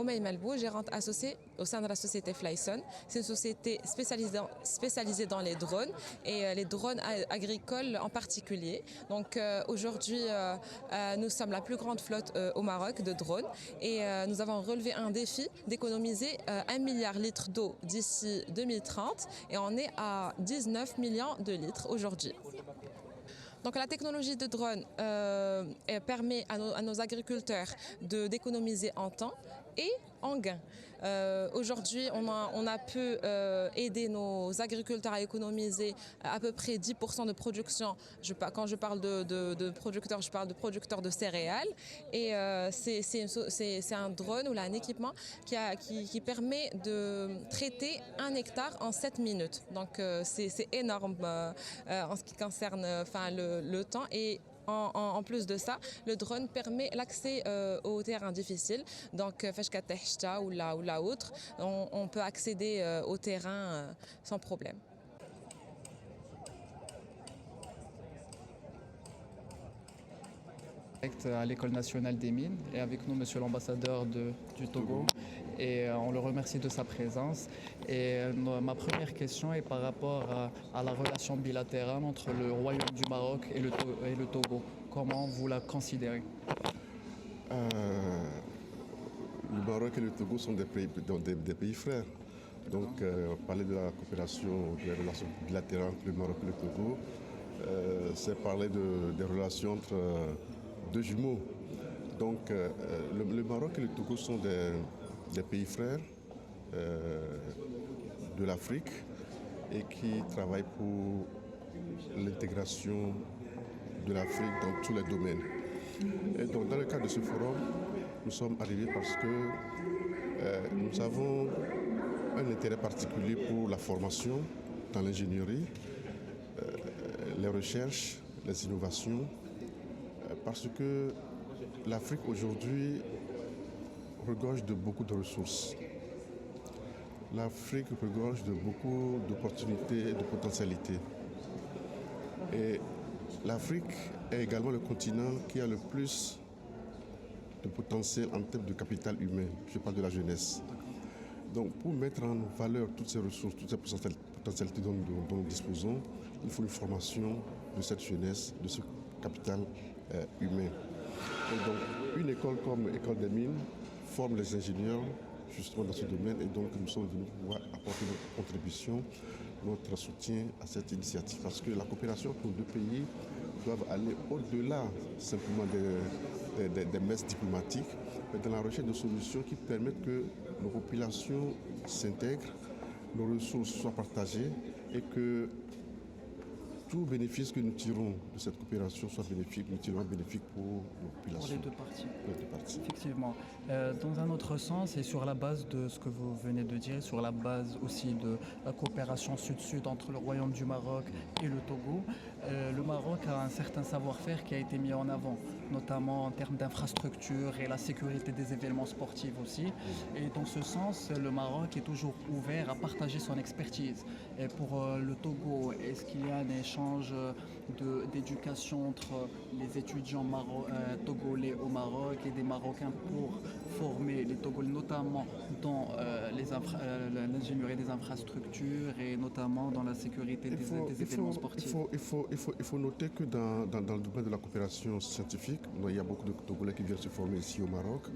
Soumaï Malbou, gérante associée au sein de la société Flyson. C'est une société spécialisée dans les drones et les drones agricoles en particulier. Donc aujourd'hui, nous sommes la plus grande flotte au Maroc de drones et nous avons relevé un défi d'économiser 1 milliard de litres d'eau d'ici 2030 et on est à 19 millions de litres aujourd'hui. Donc la technologie de drone permet à nos agriculteurs d'économiser en temps et en gain. Aujourd'hui, on a pu aider nos agriculteurs à économiser à peu près 10% de production. Quand je parle de producteurs, je parle de producteurs de céréales. Et c'est un drone ou là, un équipement qui permet de traiter 1 hectare en 7 minutes. Donc c'est énorme en ce qui concerne le temps. Et en plus de ça, le drone permet l'accès aux terrains difficiles. Donc, Fashkatehta ou là autre, on peut accéder au terrain sans problème. À l'École nationale des mines et avec nous monsieur l'ambassadeur du Togo et on le remercie de sa présence. Et ma première question est par rapport à la relation bilatérale entre le Royaume du Maroc et le Togo. Comment vous la considérez? Le Maroc et le Togo sont des pays frères. Donc parler de la coopération, des relations bilatérales entre le Maroc et le Togo, c'est parler des relations entre deux jumeaux. Donc le Maroc et le Togo sont des pays frères de l'Afrique et qui travaillent pour l'intégration de l'Afrique dans tous les domaines. Et donc dans le cadre de ce forum, nous sommes arrivés parce que nous avons un intérêt particulier pour la formation dans l'ingénierie, les recherches, les innovations, parce que l'Afrique aujourd'hui regorge de beaucoup de ressources. L'Afrique regorge de beaucoup d'opportunités et de potentialités. Et l'Afrique est également le continent qui a le plus de potentiel en termes de capital humain. Je parle de la jeunesse. Donc pour mettre en valeur toutes ces ressources, toutes ces potentialités dont nous disposons, il faut une formation de cette jeunesse, de ce capital humain. Et donc une école comme l'École des mines forme les ingénieurs justement dans ce domaine et donc nous sommes venus pouvoir apporter notre contribution, notre soutien à cette initiative parce que la coopération entre nos deux pays doit aller au-delà simplement des messes diplomatiques, mais dans la recherche de solutions qui permettent que nos populations s'intègrent, nos ressources soient partagées et que tout bénéfice que nous tirons de cette coopération soit bénéfique, mutuellement bénéfique pour nos populations. Pour les deux parties. Effectivement. Dans un autre sens, et sur la base de ce que vous venez de dire, sur la base aussi de la coopération sud-sud entre le Royaume du Maroc et le Togo, le Maroc a un certain savoir-faire qui a été mis en avant, notamment en termes d'infrastructure et la sécurité des événements sportifs aussi. Et dans ce sens, le Maroc est toujours ouvert à partager son expertise. Et pour le Togo, est-ce qu'il y a un échange d'éducation entre les étudiants togolais au Maroc et des Marocains pour former les Togolais, notamment dans l'ingénierie des infrastructures et notamment dans la sécurité des événements sportifs? Il faut noter que dans le domaine de la coopération scientifique, il y a beaucoup de Togolais qui viennent se former ici au Maroc.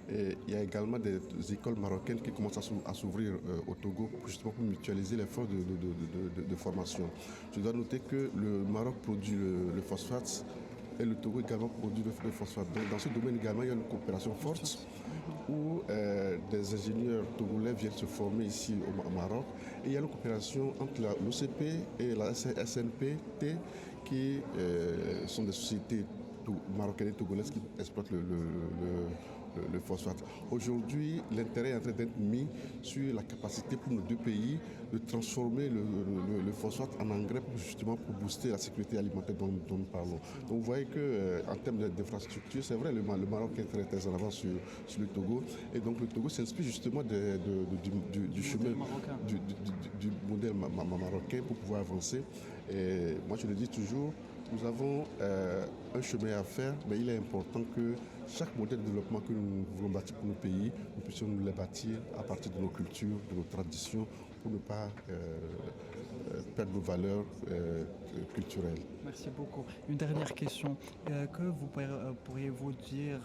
Et il y a également des écoles marocaines qui commencent à s'ouvrir au Togo justement pour mutualiser l'effort de formation. Je dois noter que le Maroc produit le phosphate et le Togo également produit le phosphate. Donc, dans ce domaine également, il y a une coopération forte où des ingénieurs togolais viennent se former ici au Maroc. Et il y a une coopération entre l'OCP et la SNPT qui sont des sociétés marocaines et togolaises qui exploitent le phosphate. Aujourd'hui, l'intérêt est en train d'être mis sur la capacité pour nos deux pays de transformer le phosphate en engrais justement pour booster la sécurité alimentaire dont nous parlons. Donc vous voyez qu'en termes d'infrastructure, c'est vrai, le Maroc est très en avant sur le Togo. Et donc le Togo s'inspire justement du chemin du modèle marocain pour pouvoir avancer. Et moi je le dis toujours, Nous avons un chemin à faire, mais il est important que chaque modèle de développement que nous voulons bâtir pour nos pays, nous puissions nous les bâtir à partir de nos cultures, de nos traditions, pour ne pas perdre nos valeurs culturelles. Merci beaucoup. Une dernière question. Que pourriez-vous dire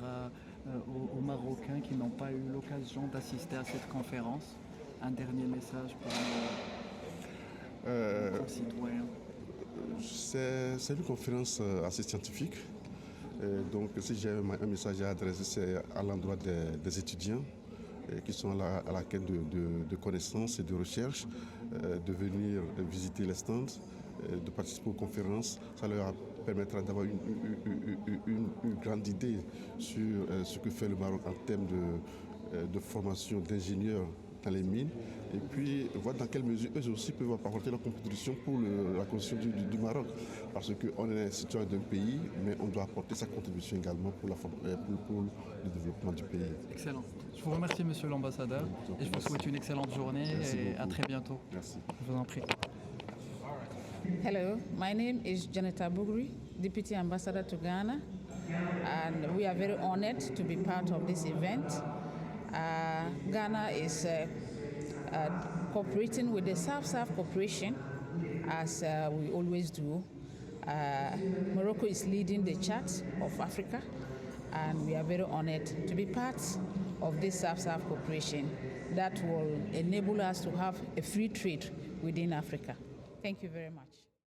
aux Marocains qui n'ont pas eu l'occasion d'assister à cette conférence? Un dernier message pour nos concitoyens. C'est une conférence assez scientifique. Donc si j'ai un message à adresser, c'est à l'endroit des étudiants qui sont à la quête de connaissances et de recherche, de venir visiter les stands, de participer aux conférences. Ça leur permettra d'avoir une grande idée sur ce que fait le Maroc en termes de formation d'ingénieurs dans les mines, et puis voir dans quelle mesure eux aussi peuvent apporter leur contribution pour la construction du Maroc. Parce qu'on est citoyen d'un pays, mais on doit apporter sa contribution également pour le développement du pays. Excellent. Je vous remercie, monsieur l'ambassadeur, et je vous souhaite une excellente journée. Merci et beaucoup. à très bientôt. Merci. Je vous en prie. Hello, my name is Janetta Bugri, Deputy Ambassador to Ghana, and we are very honored to be part of this event. Ghana is cooperating with the South-South Cooperation, as we always do. Morocco is leading the chart of Africa, and we are very honored to be part of this South-South Cooperation that will enable us to have a free trade within Africa. Thank you very much.